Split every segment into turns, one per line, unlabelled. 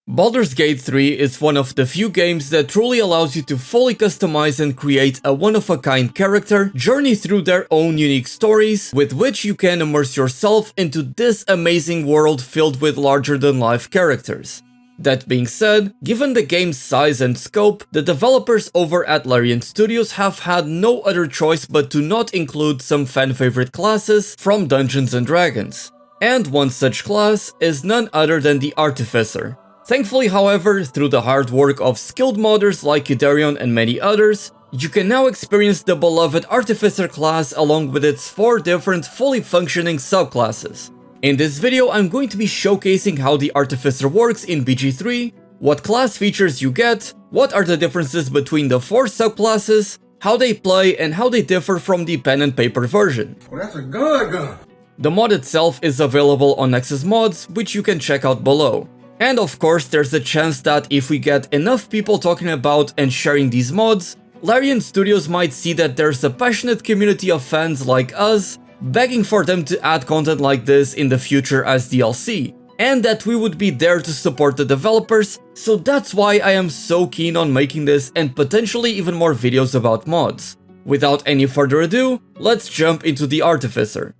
Baldur's Gate 3 is one of the few games that truly allows you to fully customize and create a one-of-a-kind character, journey through their own unique stories, with which you can immerse yourself into this amazing world filled with larger-than-life characters. That being said, given the game's size and scope, the developers over at Larian Studios have had no other choice but to not include some fan-favorite classes from Dungeons & Dragons. And one such class is none other than the Artificer. Thankfully, however, through the hard work of skilled modders like Eudarion and many others, you can now experience the beloved Artificer class along with its 4 different fully functioning subclasses. In this video, I'm going to be showcasing how the Artificer works in BG3, what class features you get, what are the differences between the 4 subclasses, how they play, and how they differ from the pen and paper version.
Well, that's a good gun!
The mod itself is available on Nexus Mods, which you can check out below. And of course, there's a chance that if we get enough people talking about and sharing these mods, Larian Studios might see that there's a passionate community of fans like us, begging for them to add content like this in the future as DLC, and that we would be there to support the developers, so that's why I am so keen on making this and potentially even more videos about mods. Without any further ado, let's jump into the Artificer.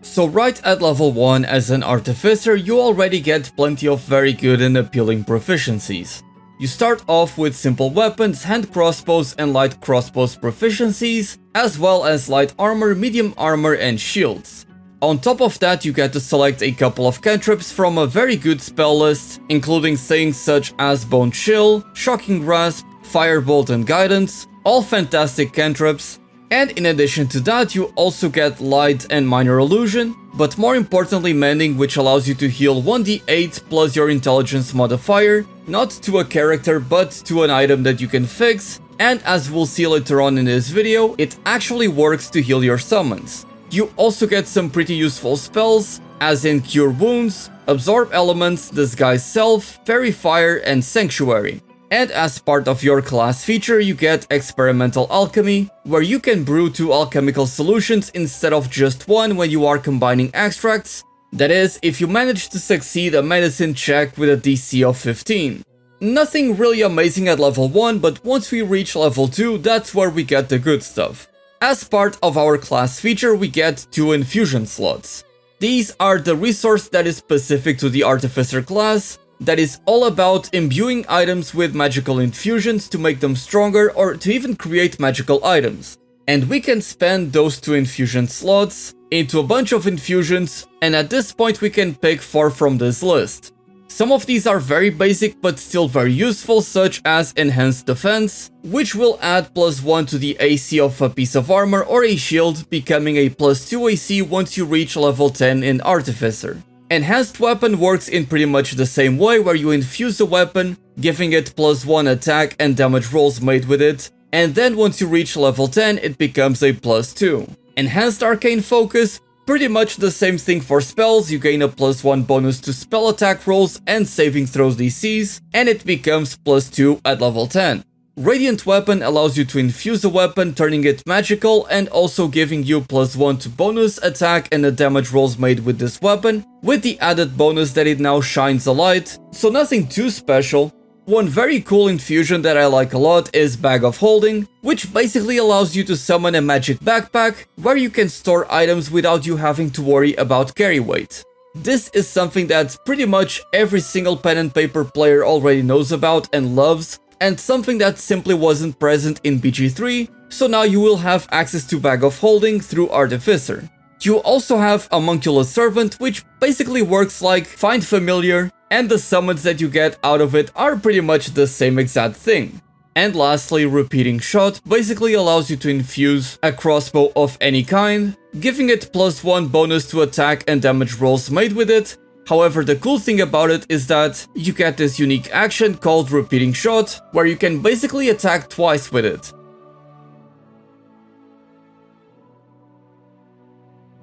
So right at level 1 as an Artificer, you already get plenty of very good and appealing proficiencies. You start off with simple weapons, hand crossbows and light crossbows proficiencies, as well as light armor, medium armor and shields. On top of that, you get to select a couple of cantrips from a very good spell list, including things such as Bone Chill, Shocking Grasp, Firebolt and Guidance, all fantastic cantrips. And in addition to that, you also get Light and Minor Illusion, but more importantly Mending, which allows you to heal 1d8 plus your intelligence modifier, not to a character but to an item that you can fix, and as we'll see later on in this video, it actually works to heal your summons. You also get some pretty useful spells, as in Cure Wounds, Absorb Elements, Disguise Self, Fairy Fire and Sanctuary. And as part of your class feature, you get Experimental Alchemy, where you can brew 2 alchemical solutions instead of just 1 when you are combining extracts. That is, if you manage to succeed a medicine check with a DC of 15. Nothing really amazing at level 1, but once we reach level 2, that's where we get the good stuff. As part of our class feature, we get 2 infusion slots. These are the resource that is specific to the Artificer class, that is all about imbuing items with magical infusions to make them stronger or to even create magical items. And we can spend those 2 infusion slots into a bunch of infusions, and at this point we can pick 4 from this list. Some of these are very basic but still very useful, such as Enhanced Defense, which will add +1 to the AC of a piece of armor or a shield, becoming a +2 AC once you reach level 10 in Artificer. Enhanced Weapon works in pretty much the same way, where you infuse a weapon, giving it +1 attack and damage rolls made with it, and then once you reach level 10 it becomes a +2. Enhanced Arcane Focus, pretty much the same thing for spells, you gain a +1 bonus to spell attack rolls and saving throws DCs, and it becomes +2 at level 10. Radiant Weapon allows you to infuse a weapon, turning it magical and also giving you +1 to bonus attack and the damage rolls made with this weapon, with the added bonus that it now shines a light, so nothing too special. One very cool infusion that I like a lot is Bag of Holding, which basically allows you to summon a magic backpack where you can store items without you having to worry about carry weight. This is something that pretty much every single pen and paper player already knows about and loves, and something that simply wasn't present in BG3, so now you will have access to Bag of Holding through Artificer. You also have Homunculus Servant, which basically works like Find Familiar, and the summons that you get out of it are pretty much the same exact thing. And lastly, Repeating Shot basically allows you to infuse a crossbow of any kind, giving it +1 bonus to attack and damage rolls made with it. However, the cool thing about it is that you get this unique action called Repeating Shot, where you can basically attack twice with it.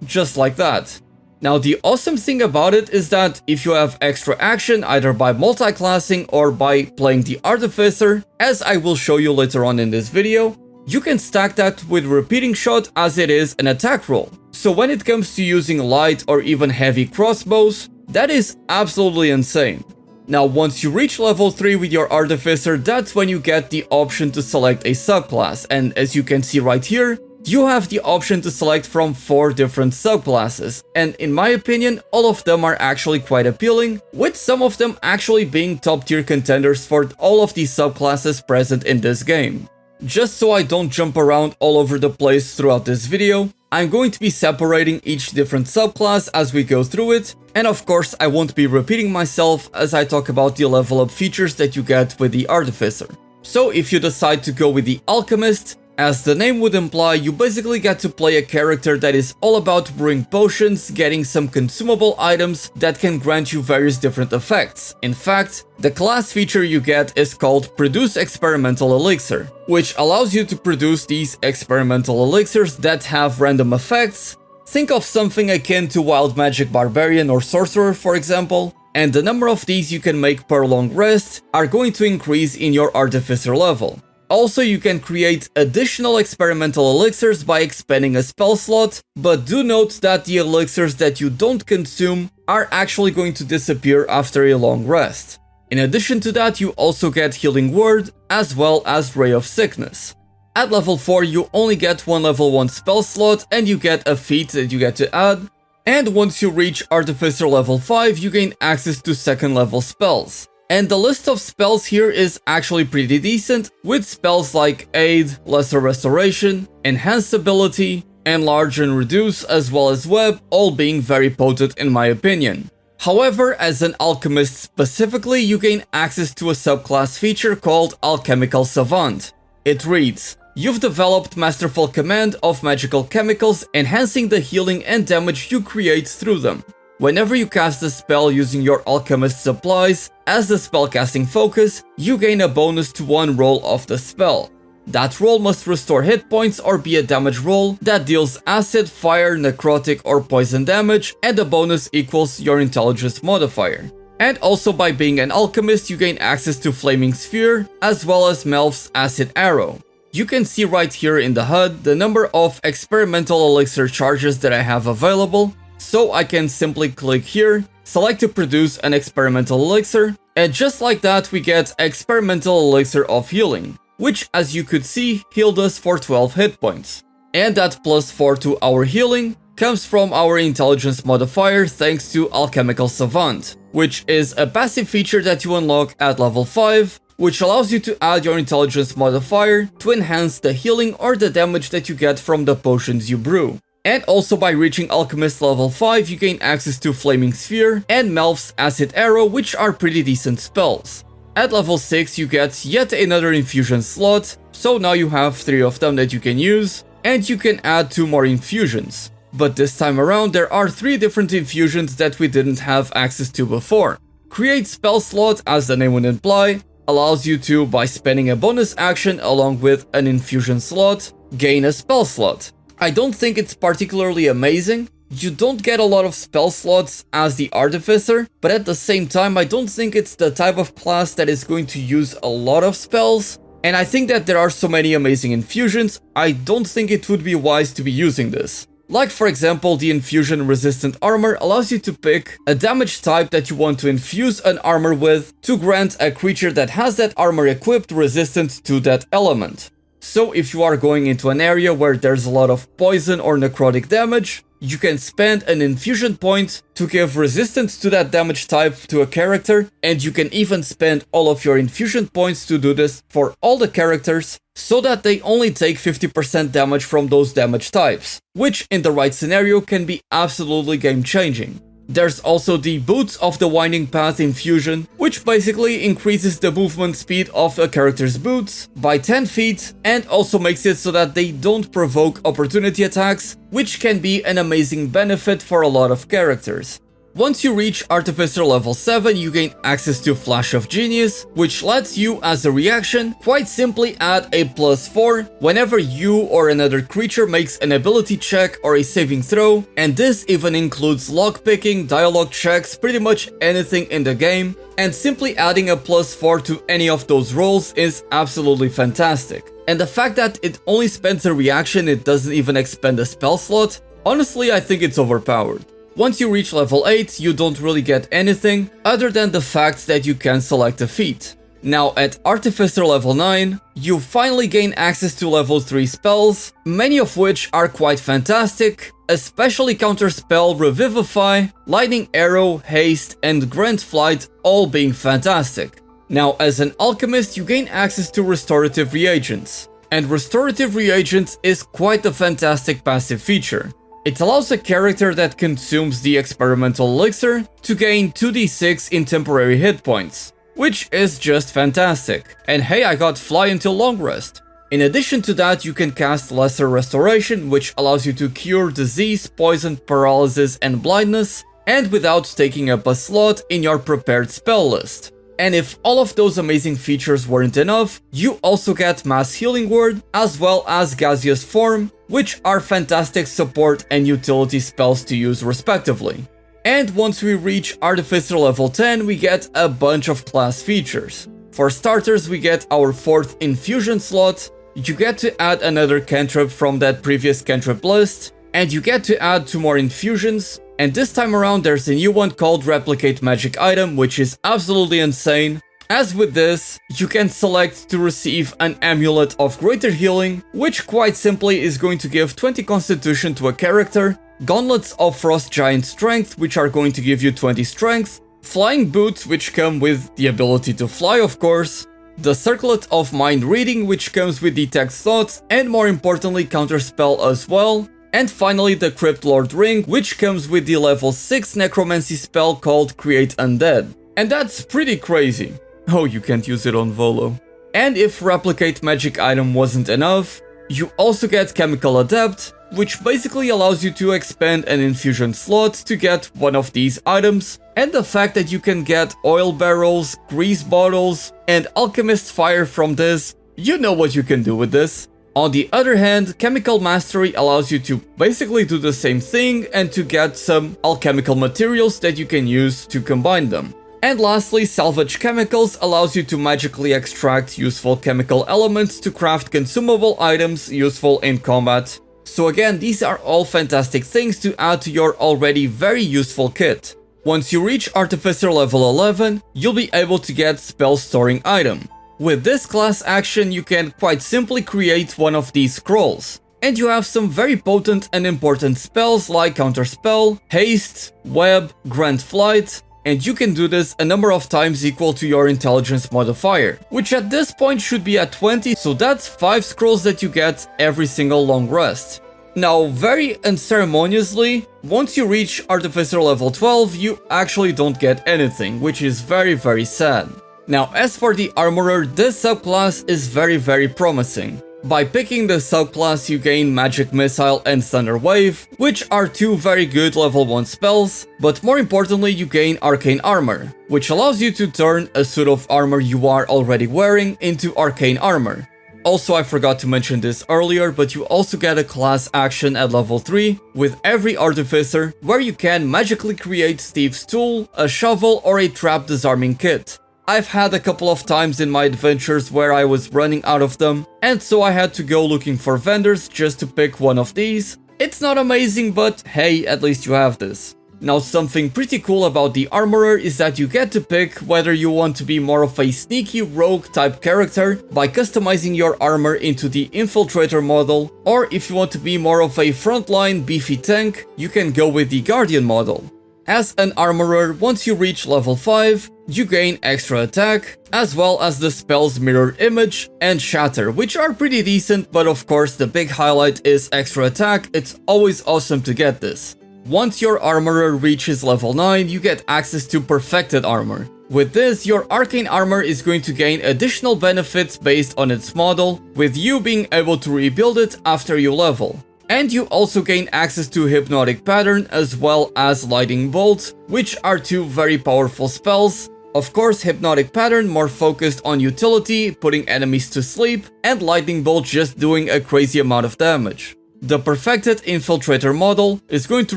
Just like that. Now the awesome thing about it is that if you have extra action either by multi-classing or by playing the Artificer, as I will show you later on in this video, you can stack that with Repeating Shot as it is an attack roll. So when it comes to using light or even heavy crossbows, that is absolutely insane. Now once you reach level 3 with your Artificer, that's when you get the option to select a subclass, and as you can see right here, you have the option to select from 4 different subclasses, and in my opinion, all of them are actually quite appealing, with some of them actually being top tier contenders for all of the subclasses present in this game. Just so I don't jump around all over the place throughout this video, I'm going to be separating each different subclass as we go through it, and of course I won't be repeating myself as I talk about the level up features that you get with the Artificer. So if you decide to go with the Alchemist, as the name would imply, you basically get to play a character that is all about brewing potions, getting some consumable items that can grant you various different effects. In fact, the class feature you get is called Produce Experimental Elixir, which allows you to produce these experimental elixirs that have random effects. Think of something akin to Wild Magic Barbarian or Sorcerer, for example, and the number of these you can make per long rest are going to increase in your Artificer level. Also, you can create additional experimental elixirs by expanding a spell slot, but do note that the elixirs that you don't consume are actually going to disappear after a long rest. In addition to that, you also get Healing Word, as well as Ray of Sickness. At level 4, you only get one level 1 spell slot, and you get a feat that you get to add, and once you reach Artificer level 5, you gain access to 2nd level spells. And the list of spells here is actually pretty decent, with spells like Aid, Lesser Restoration, Enhanced Ability, Enlarge and Reduce, as well as Web, all being very potent in my opinion. However, as an Alchemist specifically, you gain access to a subclass feature called Alchemical Savant. It reads: you've developed masterful command of magical chemicals, enhancing the healing and damage you create through them. Whenever you cast a spell using your Alchemist supplies as the spellcasting focus, you gain a bonus to one roll of the spell. That roll must restore hit points or be a damage roll that deals acid, fire, necrotic or poison damage, and the bonus equals your intelligence modifier. And also by being an alchemist, you gain access to Flaming Sphere as well as Melf's Acid Arrow. You can see right here in the HUD the number of experimental elixir charges that I have available. So I can simply click here, select to produce an experimental elixir, and just like that we get experimental elixir of healing, which as you could see healed us for 12 hit points. And that plus 4 to our healing comes from our intelligence modifier thanks to Alchemical Savant, which is a passive feature that you unlock at level 5, which allows you to add your intelligence modifier to enhance the healing or the damage that you get from the potions you brew. And also by reaching Alchemist level 5, you gain access to Flaming Sphere and Melf's Acid Arrow, which are pretty decent spells. At level 6, you get yet another infusion slot, so now you have 3 of them that you can use, and you can add 2 more infusions. But this time around, there are 3 different infusions that we didn't have access to before. Create Spell Slot, as the name would imply, allows you to, by spending a bonus action along with an infusion slot, gain a spell slot. I don't think it's particularly amazing. You don't get a lot of spell slots as the Artificer, but at the same time I don't think it's the type of class that is going to use a lot of spells, and I think that there are so many amazing infusions, I don't think it would be wise to be using this. Like for example, the Infusion Resistant Armor allows you to pick a damage type that you want to infuse an armor with to grant a creature that has that armor equipped resistant to that element. So if you are going into an area where there's a lot of poison or necrotic damage, you can spend an infusion point to give resistance to that damage type to a character, and you can even spend all of your infusion points to do this for all the characters, so that they only take 50% damage from those damage types, which in the right scenario can be absolutely game changing. There's also the Boots of the Winding Path infusion, which basically increases the movement speed of a character's boots by 10 feet and also makes it so that they don't provoke opportunity attacks, which can be an amazing benefit for a lot of characters. Once you reach Artificer level 7, you gain access to Flash of Genius, which lets you, as a reaction, quite simply add a +4 whenever you or another creature makes an ability check or a saving throw, and this even includes lockpicking, dialogue checks, pretty much anything in the game, and simply adding a +4 to any of those rolls is absolutely fantastic. And the fact that it only spends a reaction, it doesn't even expend a spell slot, honestly I think it's overpowered. Once you reach level 8, you don't really get anything other than the fact that you can select a feat. Now at Artificer level 9, you finally gain access to level 3 spells, many of which are quite fantastic, especially Counterspell, Revivify, Lightning Arrow, Haste, and Grant Flight all being fantastic. Now as an Alchemist, you gain access to Restorative Reagents, and Restorative Reagents is quite a fantastic passive feature. It allows a character that consumes the Experimental Elixir to gain 2d6 in temporary hit points, which is just fantastic. And hey, I got Fly until Long Rest. In addition to that, you can cast Lesser Restoration, which allows you to cure disease, poison, paralysis, and blindness, and without taking up a slot in your prepared spell list. And if all of those amazing features weren't enough, you also get Mass Healing Word, as well as Gaseous Form, which are fantastic support and utility spells to use respectively. And once we reach Artificer level 10, we get a bunch of class features. For starters, we get our 4th infusion slot, you get to add another cantrip from that previous cantrip list, and you get to add 2 more infusions, and this time around there's a new one called Replicate Magic Item, which is absolutely insane. As with this, you can select to receive an Amulet of Greater Healing, which quite simply is going to give 20 Constitution to a character, Gauntlets of Frost Giant Strength, which are going to give you 20 Strength, Flying Boots, which come with the ability to fly of course, the Circlet of Mind Reading, which comes with Detect Thoughts, and more importantly Counterspell as well, and finally the Crypt Lord Ring, which comes with the level 6 Necromancy spell called Create Undead. And that's pretty crazy. Oh, you can't use it on Volo. And if Replicate Magic Item wasn't enough, you also get Chemical Adept, which basically allows you to expand an infusion slot to get one of these items, and the fact that you can get oil barrels, grease bottles, and Alchemist Fire from this, you know what you can do with this. On the other hand, Chemical Mastery allows you to basically do the same thing and to get some alchemical materials that you can use to combine them. And lastly, Salvage Chemicals allows you to magically extract useful chemical elements to craft consumable items useful in combat. So again, these are all fantastic things to add to your already very useful kit. Once you reach Artificer level 11, you'll be able to get Spell Storing Item. With this class action, you can quite simply create one of these scrolls. And you have some very potent and important spells like Counterspell, Haste, Web, Grant Flight, and you can do this a number of times equal to your intelligence modifier, which at this point should be at 20, so that's 5 scrolls that you get every single long rest. Now, very unceremoniously, once you reach Artificer level 12, you actually don't get anything, which is very sad. Now, as for the Armorer, this subclass is very promising. By picking the subclass, you gain Magic Missile and Thunder Wave, which are 2 very good level 1 spells, but more importantly you gain Arcane Armor, which allows you to turn a suit of armor you are already wearing into Arcane Armor. Also, I forgot to mention this earlier, but you also get a class action at level 3 with every Artificer, where you can magically create Steve's Tool, a shovel, or a trap disarming kit. I've had a couple of times in my adventures where I was running out of them, and so I had to go looking for vendors just to pick one of these. It's not amazing, but hey, at least you have this. Now, something pretty cool about the Armorer is that you get to pick whether you want to be more of a sneaky rogue type character by customizing your armor into the Infiltrator model, or if you want to be more of a frontline beefy tank, you can go with the Guardian model. As an Armorer, once you reach level 5, you gain extra attack, as well as the spells Mirror Image and Shatter, which are pretty decent, but of course the big highlight is extra attack. It's always awesome to get this. Once your Armorer reaches level 9, you get access to Perfected Armor. With this, your Arcane Armor is going to gain additional benefits based on its model, with you being able to rebuild it after you level. And you also gain access to Hypnotic Pattern as well as Lightning Bolt, which are 2 very powerful spells. Of course, Hypnotic Pattern more focused on utility, putting enemies to sleep, and Lightning Bolt just doing a crazy amount of damage. The Perfected Infiltrator model is going to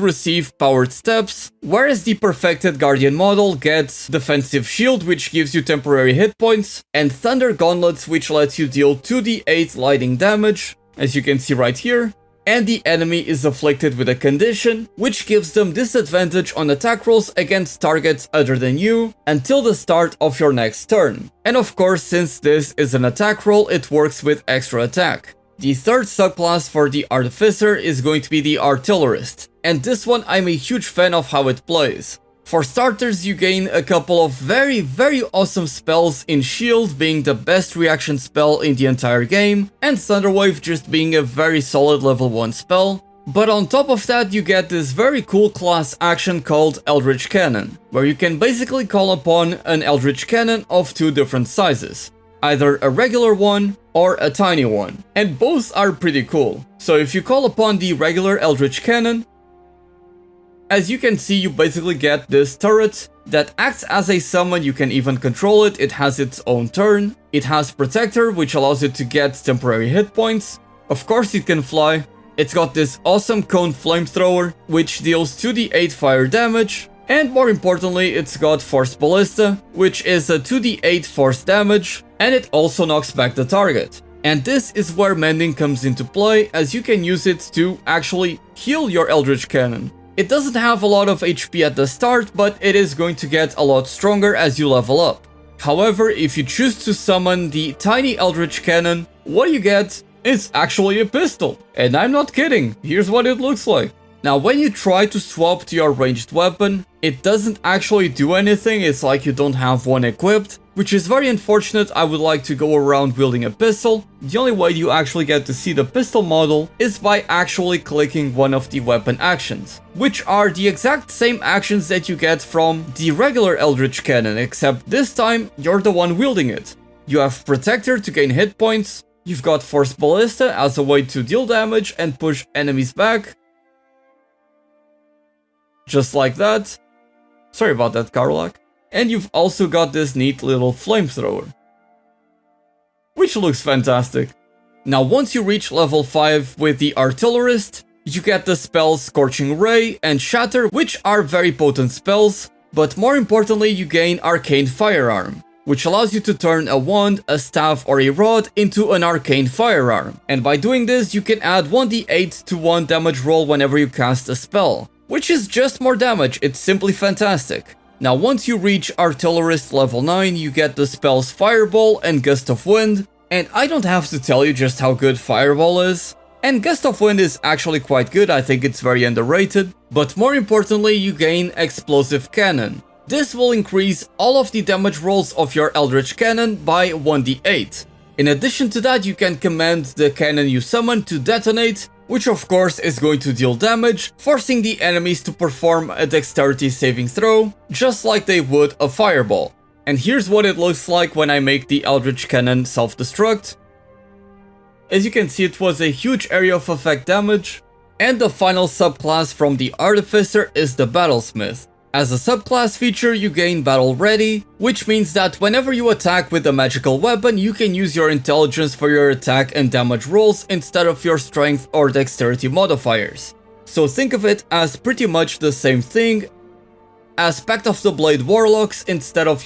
receive Powered Steps, whereas the Perfected Guardian model gets Defensive Shield, which gives you temporary hit points, and Thunder Gauntlets, which lets you deal 2d8 lightning damage, as you can see right here. and the enemy is afflicted with a condition, which gives them disadvantage on attack rolls against targets other than you until the start of your next turn. And of course, since this is an attack roll, it works with extra attack. The third subclass for the Artificer is going to be the Artillerist, and this one I'm a huge fan of how it plays. For starters, you gain a couple of very awesome spells, in Shield being the best reaction spell in the entire game, and Thunderwave just being a very solid level 1 spell. But on top of that, you get this very cool class action called Eldritch Cannon, where you can basically call upon an Eldritch Cannon of 2 different sizes. Either a regular one or a tiny one, and both are pretty cool. So if you call upon the regular Eldritch Cannon, as you can see, you basically get this turret that acts as a summon. You can even control it, it has its own turn, it has Protector, which allows it to get temporary hit points, of course it can fly, it's got this awesome cone flamethrower, which deals 2d8 fire damage, and more importantly, it's got Force Ballista, which is a 2d8 force damage, and it also knocks back the target. And this is where Mending comes into play, as you can use it to actually heal your Eldritch Cannon. It doesn't have a lot of HP at the start, but it is going to get a lot stronger as you level up. However, if you choose to summon the tiny Eldritch Cannon, what you get is actually a pistol. And I'm not kidding, here's what it looks like. Now, when you try to swap to your ranged weapon, it doesn't actually do anything, it's like you don't have one equipped, which is very unfortunate. I would like to go around wielding a pistol. The only way you actually get to see the pistol model is by actually clicking one of the weapon actions, which are the exact same actions that you get from the regular Eldritch Cannon, except this time you're the one wielding it. You have Protector to gain hit points, you've got Force Ballista as a way to deal damage and push enemies back. Just like that. Sorry about that, Karlak. And you've also got this neat little flamethrower, which looks fantastic. Now, once you reach level 5 with the Artillerist, you get the spells Scorching Ray and Shatter, which are very potent spells, but more importantly, you gain Arcane Firearm, which allows you to turn a wand, a staff, or a rod into an arcane firearm. And by doing this, you can add 1d8 to 1 damage roll whenever you cast a spell, which is just more damage. It's simply fantastic. Now, once you reach Artillerist level 9, you get the spells Fireball and Gust of Wind, and I don't have to tell you just how good Fireball is. And Gust of Wind is actually quite good, I think it's very underrated. But more importantly, you gain Explosive Cannon. This will increase all of the damage rolls of your Eldritch Cannon by 1d8. In addition to that, you can command the cannon you summon to detonate, which of course is going to deal damage, forcing the enemies to perform a dexterity saving throw, just like they would a fireball. And here's what it looks like when I make the Eldritch Cannon self-destruct. As you can see, it was a huge area of effect damage. And the final subclass from the Artificer is the Battlesmith. As a subclass feature, you gain Battle Ready, which means that whenever you attack with a magical weapon, you can use your intelligence for your attack and damage rolls instead of your strength or dexterity modifiers. So think of it as pretty much the same thing as Pact of the Blade Warlocks, but instead of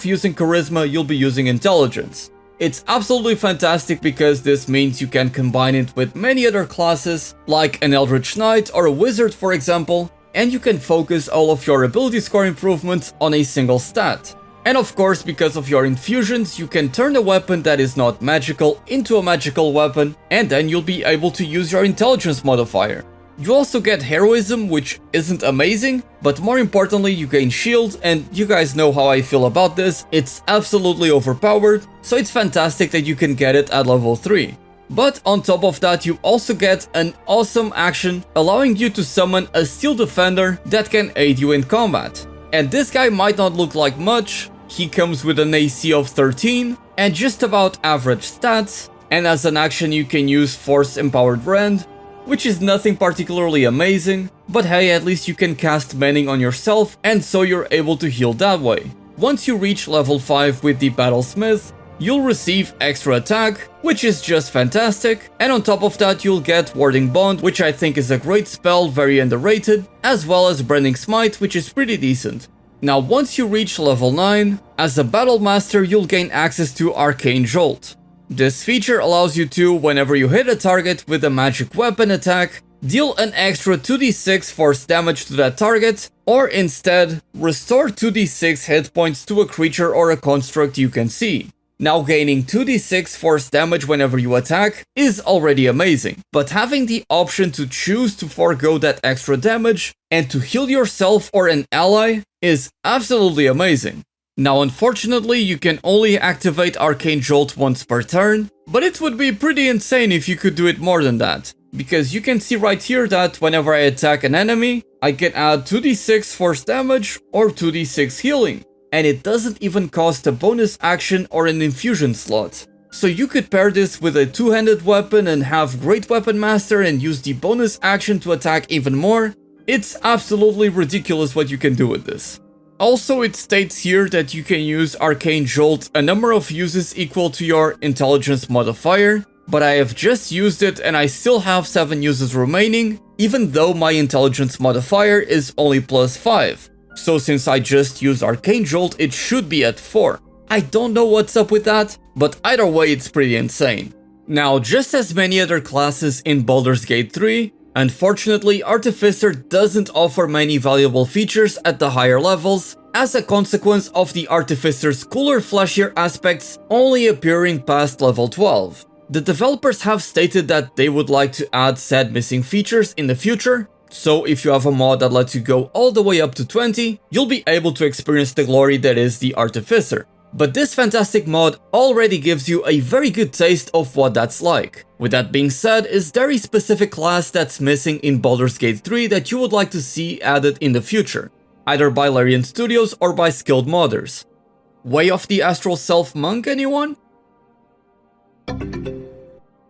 using charisma, you'll be using intelligence. It's absolutely fantastic because this means you can combine it with many other classes, like an Eldritch Knight or a Wizard for example, and you can focus all of your ability score improvements on a single stat. And of course, because of your infusions, you can turn a weapon that is not magical into a magical weapon, and then you'll be able to use your intelligence modifier. You also get Heroism, which isn't amazing, but more importantly you gain Shield, and you guys know how I feel about this, it's absolutely overpowered, so it's fantastic that you can get it at level 3. But on top of that, you also get an awesome action, allowing you to summon a Steel Defender that can aid you in combat. And this guy might not look like much, he comes with an AC of 13, and just about average stats, and as an action you can use Force Empowered Rend, which is nothing particularly amazing, but hey, at least you can cast Mending on yourself, and so you're able to heal that way. Once you reach level 5 with the Battlesmith, you'll receive extra attack, which is just fantastic, and on top of that you'll get Warding Bond, which I think is a great spell, very underrated, as well as Branding Smite, which is pretty decent. Now, once you reach level 9, as a Battle Master you'll gain access to Arcane Jolt. This feature allows you to, whenever you hit a target with a magic weapon attack, deal an extra 2d6 force damage to that target, or instead, restore 2d6 hit points to a creature or a construct you can see. Now gaining 2d6 force damage whenever you attack is already amazing, but having the option to choose to forego that extra damage and to heal yourself or an ally is absolutely amazing. Now unfortunately you can only activate Arcane Jolt once per turn, but it would be pretty insane if you could do it more than that. Because you can see right here that whenever I attack an enemy, I can add 2d6 force damage or 2d6 healing. And it doesn't even cost a bonus action or an infusion slot. So you could pair this with a two-handed weapon and have Great Weapon Master and use the bonus action to attack even more. It's absolutely ridiculous what you can do with this. Also, it states here that you can use Arcane Jolt a number of uses equal to your intelligence modifier, but I have just used it and I still have 7 uses remaining, even though my intelligence modifier is only +5. So since I just used Arcane Jolt, it should be at 4. I don't know what's up with that, but either way it's pretty insane. Now, just as many other classes in Baldur's Gate 3, unfortunately Artificer doesn't offer many valuable features at the higher levels, as a consequence of the Artificer's cooler, flashier aspects only appearing past level 12. The developers have stated that they would like to add said missing features in the future, so if you have a mod that lets you go all the way up to 20, you'll be able to experience the glory that is the Artificer. But this fantastic mod already gives you a very good taste of what that's like. With that being said, is there a specific class that's missing in Baldur's Gate 3 that you would like to see added in the future? Either by Larian Studios or by skilled modders? Way of the Astral Self Monk, anyone?